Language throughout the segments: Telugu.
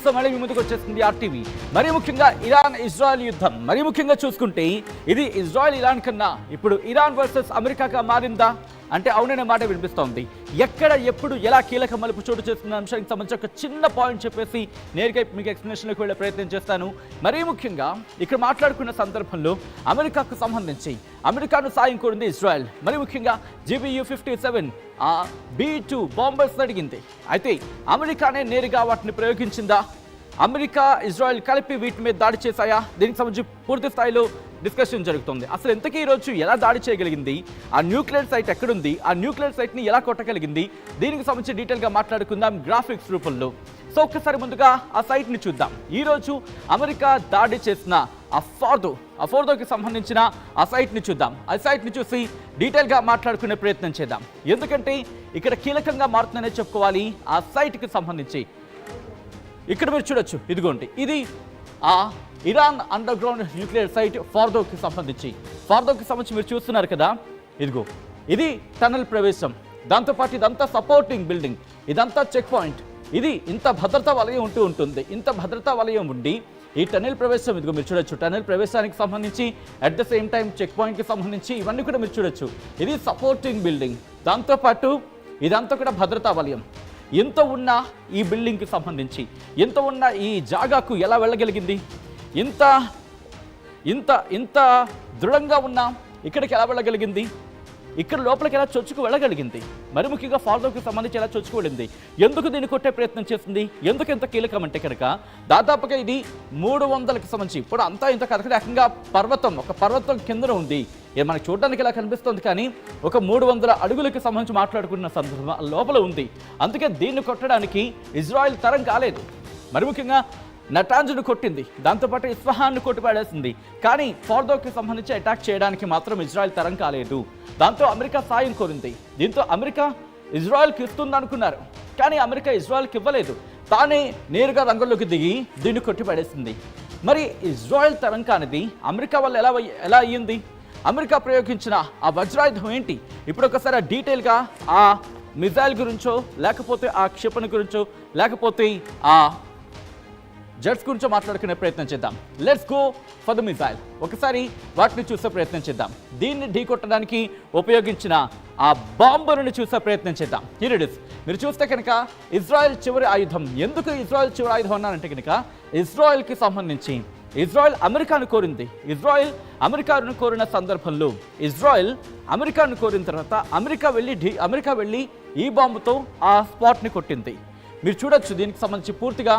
అప్డేట్స్తో మళ్ళీ మీ ముందుకు వచ్చేస్తుంది ఆర్టీవీ. మరీ ముఖ్యంగా ఇరాన్ ఇజ్రాయెల్ యుద్ధం, మరీ ముఖ్యంగా చూసుకుంటే ఇది ఇజ్రాయెల్ ఇరాన్ కన్నా ఇప్పుడు ఇరాన్ వర్సెస్ అమెరికాగా మారిందా అంటే అవుననే మాట వినిపిస్తోంది. ఎక్కడ ఎప్పుడు ఎలా కీలక మలుపు చోటు చేస్తున్న అంశానికి సంబంధించి ఒక చిన్న పాయింట్ చెప్పేసి నేరుగా మీకు ఎక్స్ప్లెనేషన్లోకి వెళ్ళే ప్రయత్నం చేస్తాను. మరీ ముఖ్యంగా ఇక్కడ మాట్లాడుకున్న సందర్భంలో అమెరికాకు సంబంధించి అమెరికాను సాయం కోరింది ఇజ్రాయెల్. మరీ ముఖ్యంగా GBU-57 B-2 బాంబర్స్ అడిగింది. అయితే అమెరికానే నేరుగా వాటిని ప్రయోగించిందా, అమెరికా ఇజ్రాయెల్ కలిపి వీటి మీద దాడి చేశాయా, దీనికి సంబంధించి పూర్తి స్థాయిలో డిస్కషన్ జరుగుతుంది. అసలు ఎంతకీ ఈరోజు ఎలా దాడి చేయగలిగింది, ఆ న్యూక్లియర్ సైట్ ఎక్కడుంది, ఆ న్యూక్లియర్ సైట్ని ఎలా కొట్టగలిగింది, దీనికి సంబంధించి డీటెయిల్గా మాట్లాడుకుందాం గ్రాఫిక్స్ రూపంలో. సో ఒక్కసారి ముందుగా ఆ సైట్ని చూద్దాం. ఈరోజు అమెరికా దాడి చేసిన ఆ ఫోర్దోకి సంబంధించిన ఆ సైట్ని చూద్దాం. ఆ సైట్ని చూసి డీటెయిల్గా మాట్లాడుకునే ప్రయత్నం చేద్దాం. ఎందుకంటే ఇక్కడ కీలకంగా మారుతుందనే చెప్పుకోవాలి. ఆ సైట్కి సంబంధించి ఇక్కడ మీరు చూడొచ్చు, ఇదిగోండి, ఇది ఆ Iran underground nuclear site ఫార్దోకి సంబంధించి మీరు చూస్తున్నారు కదా, ఇదిగో ఇది టనల్ ప్రవేశం, దాంతోపాటు ఇదంతా సపోర్టింగ్ బిల్డింగ్, ఇదంతా చెక్ పాయింట్, ఇది ఇంత భద్రతా వలయం ఉంటుంది. ఇంత భద్రతా వలయం ఉండి ఈ టనల్ ప్రవేశం ఇదిగో మీరు చూడొచ్చు. టనల్ ప్రవేశానికి సంబంధించి at the same time check పాయింట్కి సంబంధించి ఇవన్నీ కూడా మీరు చూడొచ్చు. ఇది సపోర్టింగ్ బిల్డింగ్, దాంతోపాటు ఇదంతా కూడా భద్రతా వలయం. ఎంత ఉన్న ఈ బిల్డింగ్కి సంబంధించి, ఎంత ఉన్న ఈ జాగాకు ఎలా వెళ్ళగలిగింది, ఇంత ఇంత ఇంత దృఢంగా ఉన్న ఇక్కడికి ఎలా వెళ్ళగలిగింది, ఇక్కడ లోపలికి ఎలా చొచ్చుకు వెళ్ళగలిగింది, మరి ముఖ్యంగా ఫార్దోకి సంబంధించి ఎలా చొచ్చుకు వెళ్ళింది, ఎందుకు దీన్ని కొట్టే ప్రయత్నం చేస్తుంది, ఎందుకు ఎంత కీలకం అంటే కనుక దాదాపుగా ఇది 300కి సంబంధించి ఇప్పుడు అంతా ఇంత కథ ఏకంగా ఒక పర్వతం కింద ఉంది. మనకు చూడడానికి ఇలా కనిపిస్తుంది, కానీ ఒక 300 అడుగులకి సంబంధించి మాట్లాడుకున్న సందర్భం లోపల ఉంది. అందుకే దీన్ని కొట్టడానికి ఇజ్రాయెల్ తరం కాలేదు. మరి ముఖ్యంగా నటాంజ్ను కొట్టింది, దాంతోపాటు ఇస్ఫహాన్ను కొట్టిపాడేసింది, కానీ ఫార్దోకి సంబంధించి అటాక్ చేయడానికి మాత్రం ఇజ్రాయెల్ తరం కాలేదు. దాంతో అమెరికా సాయం కోరింది. దీంతో అమెరికా ఇజ్రాయెల్కి ఇస్తుంది అనుకున్నారు, కానీ అమెరికా ఇజ్రాయెల్కి ఇవ్వలేదు. తానే నేరుగా రంగంలోకి దిగి దీన్ని కొట్టిపడేసింది. మరి ఇజ్రాయెల్ తరం కానిది అమెరికా వల్ల ఎలా అయ్యింది, అమెరికా ప్రయోగించిన ఆ వజ్రాయుధం ఏంటి, ఇప్పుడు ఒకసారి ఆ డీటెయిల్గా ఆ మిజైల్ గురించో, లేకపోతే ఆ క్షిపణి గురించో, లేకపోతే ఆ జెట్స్ గురించో మాట్లాడుకునే ప్రయత్నం చేద్దాం. Let's go for the missile. ఒకసారి వాటిని చూసే ప్రయత్నం చేద్దాం. దీన్ని ఢీకొట్టడానికి ఉపయోగించిన ఆ బాంబును చూసే ప్రయత్నం చేద్దాం. Here it is. మీరు చూస్తే కనుక ఇజ్రాయెల్ చివరి ఆయుధం. ఎందుకు ఇజ్రాయెల్ చివరి ఆయుధం అన్నారంటే కనుక ఇజ్రాయెల్కి సంబంధించి ఇజ్రాయెల్ అమెరికాను కోరింది. ఇజ్రాయెల్ అమెరికాను కోరిన సందర్భంలో ఇజ్రాయెల్ అమెరికాను కోరిన తర్వాత అమెరికా వెళ్ళి ఈ బాంబుతో ఆ స్పాట్ని కొట్టింది. మీరు చూడొచ్చు, దీనికి సంబంధించి పూర్తిగా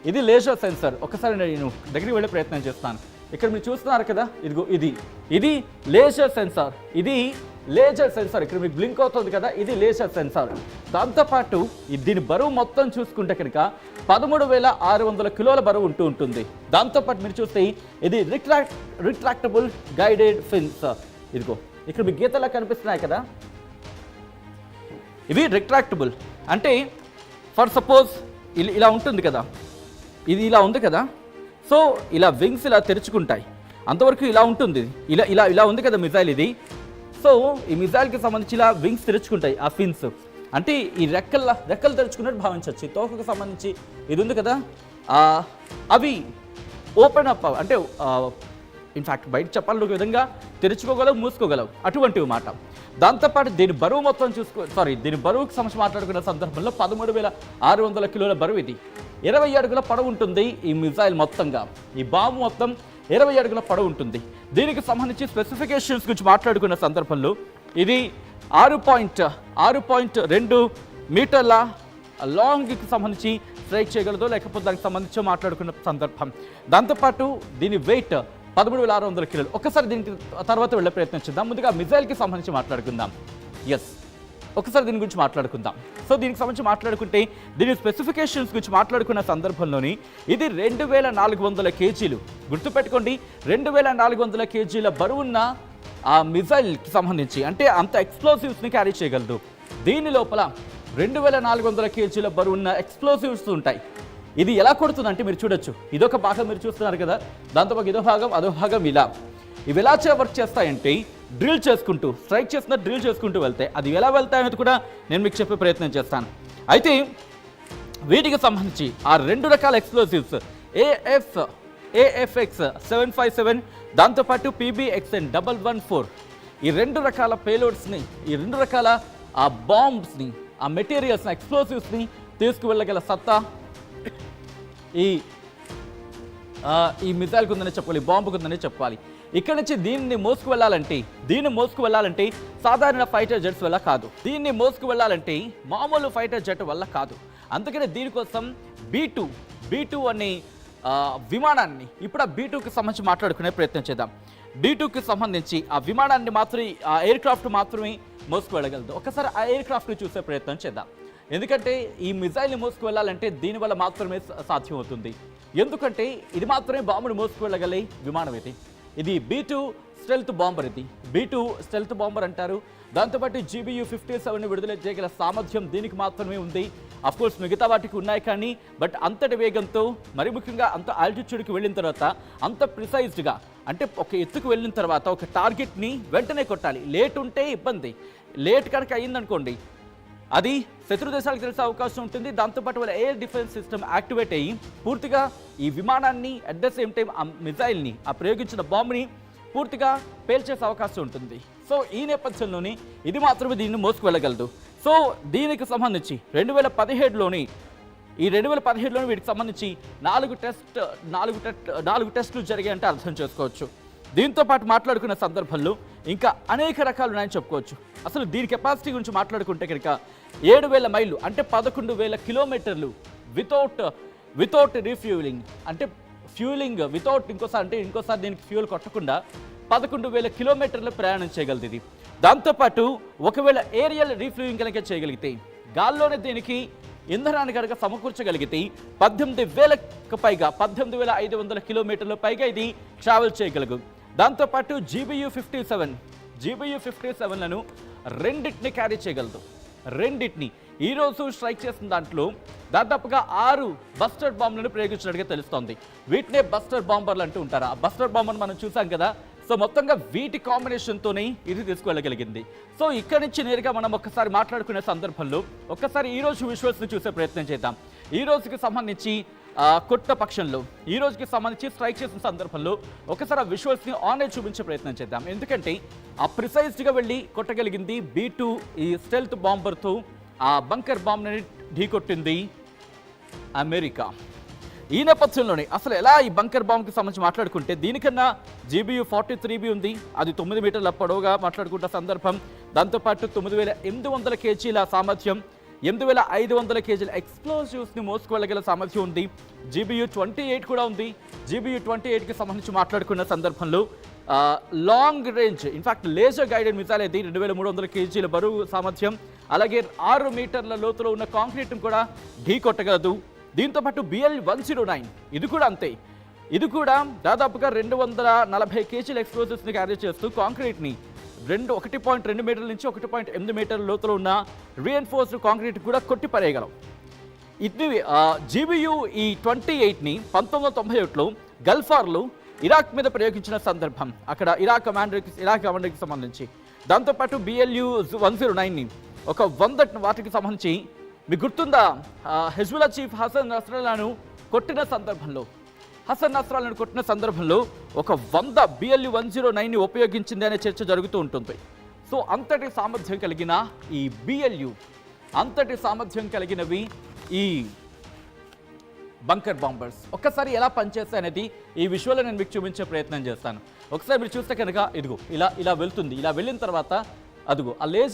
ఇది లేజర్ సెన్సర్. ఒకసారి నేను దగ్గరికి వెళ్ళే ప్రయత్నం చేస్తాను. ఇక్కడ మీరు చూస్తున్నారు కదా, ఇదిగో ఇది లేజర్ సెన్సార్. ఇక్కడ మీకు బ్లింక్ అవుతుంది కదా, ఇది లేజర్ సెన్సార్. దాంతోపాటు దీని బరువు మొత్తం చూసుకుంటే కనుక 13,600 కిలోల బరువు ఉంటుంది. దాంతోపాటు మీరు చూస్తే ఇది రిట్రాక్టబుల్ గైడెడ్ ఫిన్స్. ఇదిగో ఇక్కడ మీకు గీతలా కనిపిస్తున్నాయి కదా, ఇవి రిట్రాక్టబుల్ అంటే ఫర్ సపోజ్ ఇలా ఉంటుంది కదా, ఇది ఇలా ఉంది కదా, సో ఇలా వింగ్స్ ఇలా తెరుచుకుంటాయి. అంతవరకు ఇలా ఉంటుంది, ఇలా ఉంది కదా మిజైల్ ఇది. సో ఈ మిజైల్కి సంబంధించి ఇలా వింగ్స్ తెరుచుకుంటాయి, ఆ ఫిన్స్ అంటే ఈ రెక్కలు తెరుచుకున్నట్టు భావించవచ్చు. ఈ తోకకు సంబంధించి ఇది ఉంది కదా, అవి ఓపెన్ అప్ అంటే ఇన్ఫ్యాక్ట్ బయట చెప్పాలని ఒక విధంగా తెరుచుకోగలవు, మూసుకోగలవు, అటువంటివి మాట. దాంతోపాటు దీని బరువు మొత్తం దీని బరువుకి సంబంధించి మాట్లాడుకున్న సందర్భంలో 13,600 కిలోల బరువు. ఇది 20 అడుగుల పొడవు ఉంటుంది. ఈ మిజైల్ మొత్తంగా, ఈ బాంబు మొత్తం 20 అడుగుల పొడవు ఉంటుంది. దీనికి సంబంధించి స్పెసిఫికేషన్స్ గురించి మాట్లాడుకున్న సందర్భంలో ఇది 6.2 మీటర్ల లాంగ్కి సంబంధించి స్ట్రైక్ చేయగలదో, లేకపోతే దానికి సంబంధించి మాట్లాడుకున్న సందర్భం. దాంతోపాటు దీని వెయిట్ 13,600 కిలోలు. ఒక్కసారి దీనికి తర్వాత వెళ్ళే ప్రయత్నం చేద్దాం. ముందుగా మిజైల్కి సంబంధించి మాట్లాడుకుందాం. ఒకసారి దీని గురించి మాట్లాడుకుందాం. సో దీనికి సంబంధించి మాట్లాడుకుంటే దీని స్పెసిఫికేషన్స్ గురించి మాట్లాడుకున్న సందర్భంలోని ఇది 2,400 కేజీలు. గుర్తుపెట్టుకోండి, 2,400 కేజీల బరువున్న ఆ మిజైల్కి సంబంధించి అంటే అంత ఎక్స్ప్లోజివ్స్ని క్యారీ చేయగలదు. దీని లోపల 2,400 కేజీల బరువున్న ఎక్స్ప్లోజివ్స్ ఉంటాయి. ఇది ఎలా కొడుతుందంటే మీరు చూడొచ్చు, ఇదొక భాగం మీరు చూస్తున్నారు కదా, దాంతోపాటు ఇదో భాగం అదో భాగం ఇవి ఎలా వర్క్ చేస్తాయంటే డ్రిల్ చేసుకుంటూ, స్ట్రైక్ చేసిన డ్రిల్ చేసుకుంటూ వెళ్తాయి. అది ఎలా వెళ్తాయనేది కూడా నేను మీకు చెప్పే ప్రయత్నం చేస్తాను. అయితే వీటికి సంబంధించి ఆ 2 రకాల ఎక్స్ప్లోజివ్స్ ఏఎఫ్ఎక్స్ 757 దాంతోపాటు PBXN 114 ఈ 2 రకాల పేలోడ్స్ని, ఈ 2 రకాల ఆ బాంబ్స్ని, ఆ మెటీరియల్స్ని, ఎక్స్ప్లోజివ్స్ని తీసుకువెళ్ళగల సత్తా ఈ మిసైల్కి ఉందని చెప్పాలి, బాంబుకు ఉందని చెప్పాలి. ఇక్కడ నుంచి దీన్ని మోసుకు వెళ్ళాలంటే సాధారణ ఫైటర్ జెట్స్ వల్ల కాదు. దీన్ని మోసుకు వెళ్ళాలంటే మామూలు ఫైటర్ జెట్ వల్ల కాదు. అందుకనే దీనికోసం B2 అనే విమానాన్ని, ఇప్పుడు ఆ B2కి సంబంధించి మాట్లాడుకునే ప్రయత్నం చేద్దాం. B2కి సంబంధించి ఆ విమానాన్ని మాత్రమే, ఆ ఎయిర్ క్రాఫ్ట్ మాత్రమే మోసుకు వెళ్ళగలదు. ఒకసారి ఆ ఎయిర్ క్రాఫ్ట్ని చూసే ప్రయత్నం చేద్దాం. ఎందుకంటే ఈ మిసైల్ని మోసుకు వెళ్ళాలంటే దీనివల్ల మాత్రమే సాధ్యమవుతుంది. ఎందుకంటే ఇది మాత్రమే బాంబుని మోసుకు వెళ్ళగలే విమానం ఇది B2 stealth bomber. B2 stealth bomber అంటారు. దాంతోపాటు GBU-57ని విడుదల చేయగల సామర్థ్యం దీనికి మాత్రమే ఉంది. అఫ్కోర్స్ మిగతా వాటికి ఉన్నాయి కానీ, బట్ అంతటి వేగంతో, మరి ముఖ్యంగా అంత ఆల్టిట్యూడ్కి వెళ్ళిన తర్వాత అంత ప్రిసైజ్డ్గా, అంటే ఒక ఎత్తుకు వెళ్ళిన తర్వాత ఒక టార్గెట్ని వెంటనే కొట్టాలి. లేట్ ఉంటే ఇబ్బంది. లేట్ కనుక అయ్యిందనుకోండి అది శత్రు దేశాలకు తెలిసే అవకాశం ఉంటుంది. దాంతోపాటు వాళ్ళ ఎయిర్ డిఫెన్స్ సిస్టమ్ యాక్టివేట్ అయ్యి పూర్తిగా ఈ విమానాన్ని, అట్ ద సేమ్ టైం ఆ మిసైల్ని, ఆ ప్రయోగించిన బాంబుని పూర్తిగా పేల్చేసే అవకాశం ఉంటుంది. సో ఈ నేపథ్యంలోనే ఇది మాత్రమే దీన్ని మోసుకు వెళ్ళగలదు. సో దీనికి సంబంధించి 2017లోని వీటికి సంబంధించి 4 టెస్టులు జరిగాయంటే అర్థం చేసుకోవచ్చు. దీంతో పాటు మాట్లాడుకున్న సందర్భంలో ఇంకా అనేక రకాలు ఉన్నాయని చెప్పుకోవచ్చు. అసలు దీని కెపాసిటీ గురించి మాట్లాడుకుంటే కనుక 7,000 మైళ్ళు అంటే 11,000 కిలోమీటర్లు వితౌట్ రీఫ్యూలింగ్, అంటే ఫ్యూలింగ్ వితౌట్ ఇంకోసారి దీనికి ఫ్యూల్ కొట్టకుండా 11,000 కిలోమీటర్లు ప్రయాణం చేయగలదు ఇది. దాంతోపాటు ఒకవేళ ఏరియల్ రీఫ్యూలింగ్ కనుక చేయగలిగితే, గాల్లోనే దీనికి ఇంధనాన్ని కనుక సమకూర్చగలిగితే 18,000కు పైగా 18,500 కిలోమీటర్ల పైగా ఇది ట్రావెల్ చేయగలదు. దాంతోపాటు GBU-57లను రెండింటిని క్యారీ చేయగలదు. ఈరోజు స్ట్రైక్ చేసిన దాంట్లో దాదాపుగా 6 బస్టర్ బాంబులను ప్రయోగించినట్టుగా తెలుస్తోంది. వీటినే బస్టర్ బాంబర్లు అంటూ ఉంటారు. ఆ బస్టర్ బాంబర్ను మనం చూసాం కదా. సో మొత్తంగా వీటి కాంబినేషన్తోనే ఇది తీసుకువెళ్ళగలిగింది. సో ఇక్కడి నుంచి నేరుగా మనం ఒక్కసారి మాట్లాడుకునే సందర్భంలో ఒక్కసారి ఈ రోజు విజువల్స్ని చూసే ప్రయత్నం చేద్దాం. ఈ రోజుకి సంబంధించి కొట్ట పక్షంలో, ఈ రోజుకి సంబంధించి స్ట్రైక్ చేసిన సందర్భంలో ఒకసారి ఆ విజువల్స్ని ఆన్లైన్ చూపించే ప్రయత్నం చేద్దాం. ఎందుకంటే ఆ ప్రిసైజ్డ్గా వెళ్ళి కొట్టగలిగింది B2 ఈ స్టెల్త్ బాంబర్తో ఆ బంకర్ బాంబ్ని ఢీకొట్టింది అమెరికా. ఈ నేపథ్యంలోనే అసలు ఎలా ఈ బంకర్ బాంబ్కి సంబంధించి మాట్లాడుకుంటే దీనికన్నా GBU-43B ఉంది. అది 9 మీటర్ల పొడవుగా మాట్లాడుకుంటున్న సందర్భం. దాంతోపాటు 9,800 కేజీల సామర్థ్యం, 8,500 కేజీల ఎక్స్ప్లోజివ్స్ని మోసుకు వెళ్ళగల సామర్థ్యం ఉంది. GBU-28 కూడా ఉంది. GBU-28కి సంబంధించి మాట్లాడుకున్న సందర్భంలో long range, in fact laser guided missile అయితే 2,300 కేజీల బరువు సామర్థ్యం, అలాగే 6 మీటర్ల లోతులో ఉన్న కాంక్రీట్ను కూడా ఢీ కొట్టగలదు. దీంతోపాటు BL-109 ఇది కూడా అంతే. ఇది కూడా దాదాపుగా 240 కేజీల ఎక్స్ప్లోజివ్స్ని క్యారీ చేస్తూ కాంక్రీట్ని 1.2 మీటర్ల నుంచి 1.8 మీటర్ల లోతులో ఉన్న రీఎన్ఫోర్స్డ్ కాంక్రీట్ కూడా కొట్టి పరేయగలం. ఇది GBU-28ని 1991లో గల్ఫార్లో ఇరాక్ మీద ప్రయోగించిన సందర్భం, అక్కడ ఇరాక్ కమాండర్కి సంబంధించి. దాంతోపాటు BLU-109ని ఒక 100 వాటికి సంబంధించి మీకు గుర్తుందా, హెజ్బుల్లా చీఫ్ హసన్ నస్రల్లాను కొట్టిన సందర్భంలో ఒక 100 BLU-109ని ఉపయోగించింది అనే చర్చ జరుగుతూ ఉంటుంది. సో అంతటి సామర్థ్యం కలిగిన ఈ BLU, అంతటి సామర్థ్యం కలిగినవి ఈ బంకర్ బాంబర్స్ ఒక్కసారి ఎలా పనిచేస్తాయి అనేది ఈ విజువల్లో నేను మీకు చూపించే ప్రయత్నం చేస్తాను. ఒకసారి మీరు చూస్తే కనుక ఇదిగో ఇలా వెళ్తుంది. ఇలా వెళ్ళిన తర్వాత అదిగో ఆ లేజర్